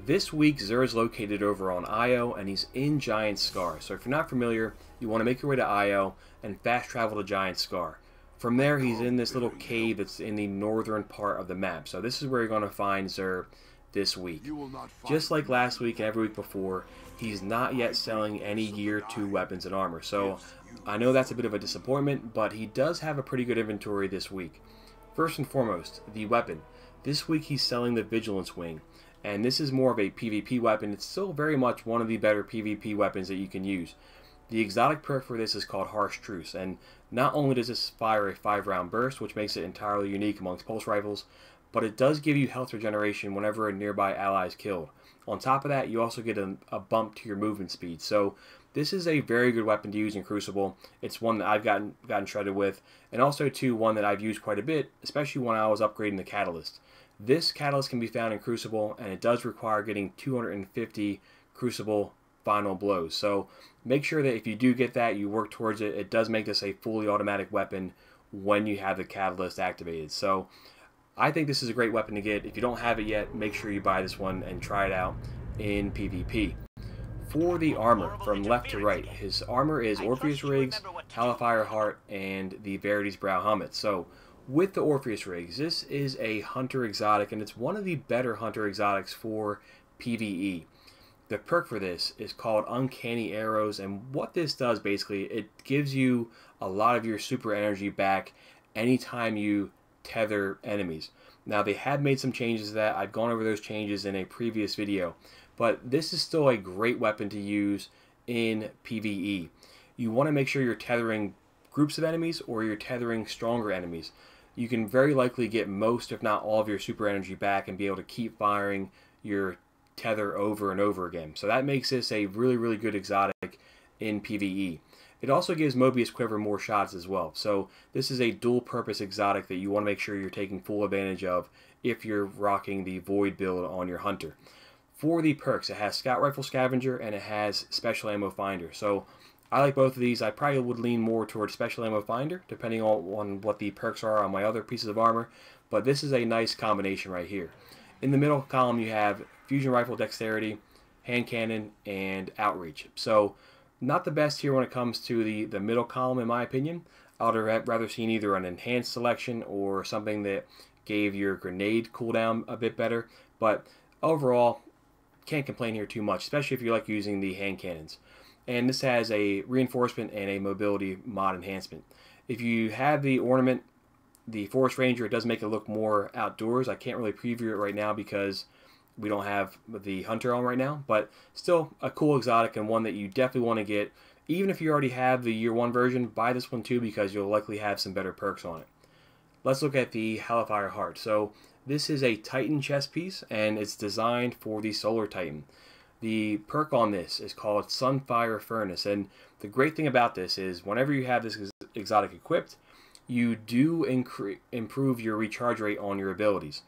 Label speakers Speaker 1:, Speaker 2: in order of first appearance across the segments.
Speaker 1: This week, XUR is located over on IO, and he's in Giant Scar. So if you're not familiar, you want to make your way to IO and fast travel to Giant Scar. From there, he's in this little cave that's in the northern part of the map. So this is where you're going to find XUR this week. Just like last week and every week before, he's not yet selling any Year 2 weapons and armor. So I know that's a bit of a disappointment, but he does have a pretty good inventory this week. First and foremost, the weapon. This week he's selling the Vigilance wing. And this is more of a PvP weapon. It's still very much one of the better PvP weapons that you can use. The exotic perk for this is called Harsh Truce, and not only does this fire a 5-round burst, which makes it entirely unique amongst pulse rifles, but it does give you health regeneration whenever a nearby ally is killed. On top of that, you also get a bump to your movement speed. So this is a very good weapon to use in Crucible. It's one that I've gotten shredded with, and also too one that I've used quite a bit, especially when I was upgrading the Catalyst. This Catalyst can be found in Crucible, and it does require getting 250 Crucible final blows. So make sure that if you do get that, you work towards it. It does make this a fully automatic weapon when you have the Catalyst activated. So I think this is a great weapon to get. If you don't have it yet, make sure you buy this one and try it out in PvP. For the armor, from left to right, his armor is Orpheus rigs, Hellfire Heart, and the Verities Brow helmet. So with the Orpheus rigs, this is a hunter exotic, and it's one of the better hunter exotics for PvE. The perk for this is called Uncanny Arrows, and what this does basically, it gives you a lot of your super energy back anytime you tether enemies. Now they have made some changes to that. I've gone over those changes in a previous video, but this is still a great weapon to use in PvE. You want to make sure you're tethering groups of enemies or you're tethering stronger enemies. You can very likely get most, if not all, of your super energy back and be able to keep firing your tether over and over again. So that makes this a really good exotic in PvE. It also gives Mobius Quiver more shots as well. So this is a dual purpose exotic that you want to make sure you're taking full advantage of if you're rocking the Void build on your hunter. For the perks, it has Scout Rifle Scavenger and it has Special Ammo Finder. So I like both of these. I probably would lean more towards Special Ammo Finder, depending on what the perks are on my other pieces of armor. But this is a nice combination right here. In the middle column, you have Fusion Rifle Dexterity, Hand Cannon, and Outreach. So not the best here when it comes to the middle column, in my opinion. I would have rather seen either an enhanced selection or something that gave your grenade cooldown a bit better. But overall, can't complain here too much, especially if you like using the hand cannons. And this has a reinforcement and a mobility mod enhancement. If you have the ornament, the Forest Ranger, it does make it look more outdoors. I can't really preview it right now because we don't have the hunter on right now, but still a cool exotic and one that you definitely want to get. Even if you already have the Year 1 version, buy this one too because you'll likely have some better perks on it. Let's look at the Hellfire Heart. So this is a Titan chest piece, and it's designed for the Solar Titan. The perk on this is called Sunfire Furnace, and the great thing about this is whenever you have this exotic equipped, you do improve your recharge rate on your abilities.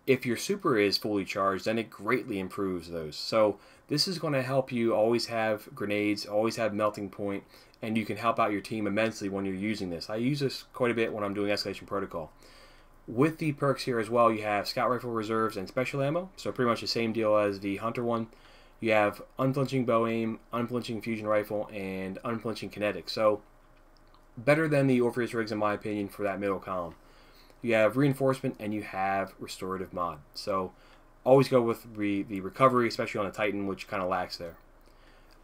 Speaker 1: If your super is fully charged, then it greatly improves those. So this is going to help you always have grenades, always have melting point, and you can help out your team immensely when you're using this. I use this quite a bit when I'm doing Escalation Protocol. With the perks here as well, you have Scout Rifle Reserves and Special Ammo, so pretty much the same deal as the Hunter one. You have Unflinching Bow Aim, Unflinching Fusion Rifle, and Unflinching Kinetic. So better than the Orpheus rigs in my opinion for that middle column. You have Reinforcement and you have Restorative Mod. So always go with the recovery, especially on a Titan, which kind of lacks there.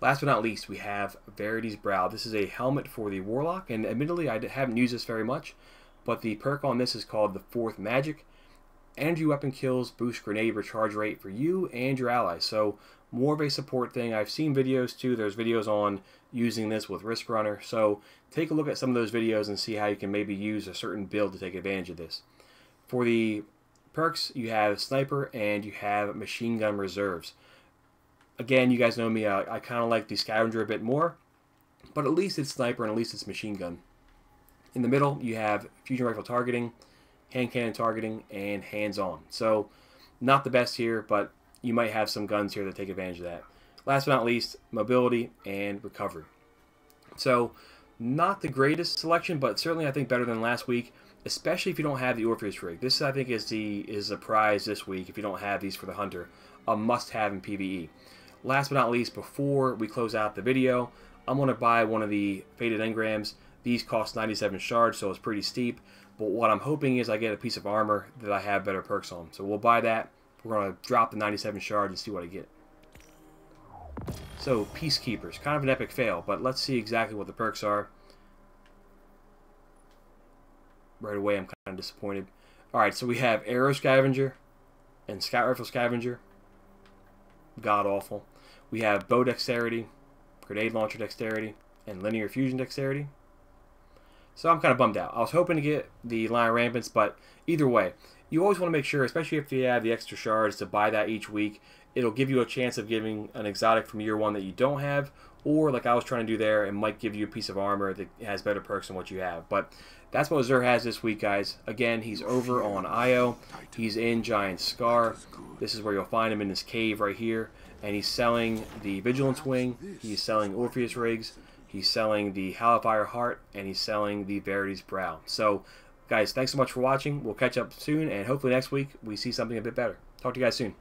Speaker 1: Last but not least, we have Verities Brow. This is a helmet for the Warlock, and admittedly I haven't used this very much, but the perk on this is called the Fourth Magic. Energy weapon kills boost grenade recharge rate for you and your allies. So more of a support thing. I've seen videos too. There's videos on using this with Riskrunner. So take a look at some of those videos and see how you can maybe use a certain build to take advantage of this. For the perks, you have Sniper and you have Machine Gun Reserves. Again, you guys know me. I kind of like the Scavenger a bit more, but at least it's Sniper and at least it's Machine Gun. In the middle, you have Fusion Rifle Targeting, Hand Cannon Targeting, and Hands On. So not the best here, but you might have some guns here that take advantage of that. Last but not least, Mobility and Recovery. So not the greatest selection, but certainly I think better than last week. especially if you don't have the Orpheus rig. This, I think, is the prize this week if you don't have these for the hunter. A must-have in PvE. Last but not least, before we close out the video, I'm going to buy one of the Faded Engrams. These cost 97 shards, so it's pretty steep. But what I'm hoping is I get a piece of armor that I have better perks on. So we'll buy that. We're going to drop the 97 shards and see what I get. So, Peacekeepers. Kind of an epic fail, but let's see exactly what the perks are. Right away, I'm kind of disappointed. Alright, so we have Arrow Scavenger and Scout Rifle Scavenger. God-awful. We have Bow Dexterity, Grenade Launcher Dexterity, and Linear Fusion Dexterity. So I'm kind of bummed out. I was hoping to get the Lion Rampants, but either way, you always want to make sure, especially if you have the extra shards, to buy that each week. It'll give you a chance of giving an exotic from year 1 that you don't have, or like I was trying to do there, it might give you a piece of armor that has better perks than what you have. But that's what XUR has this week, guys. Again, he's over on IO. He's in Giant Scar. This is where you'll find him in this cave right here. And he's selling the Vigilance Wing. He's selling Orpheus rigs. He's selling the Hellfire Heart. And he's selling the Verities Brow. So, guys, thanks so much for watching. We'll catch up soon. And hopefully next week we see something a bit better. Talk to you guys soon.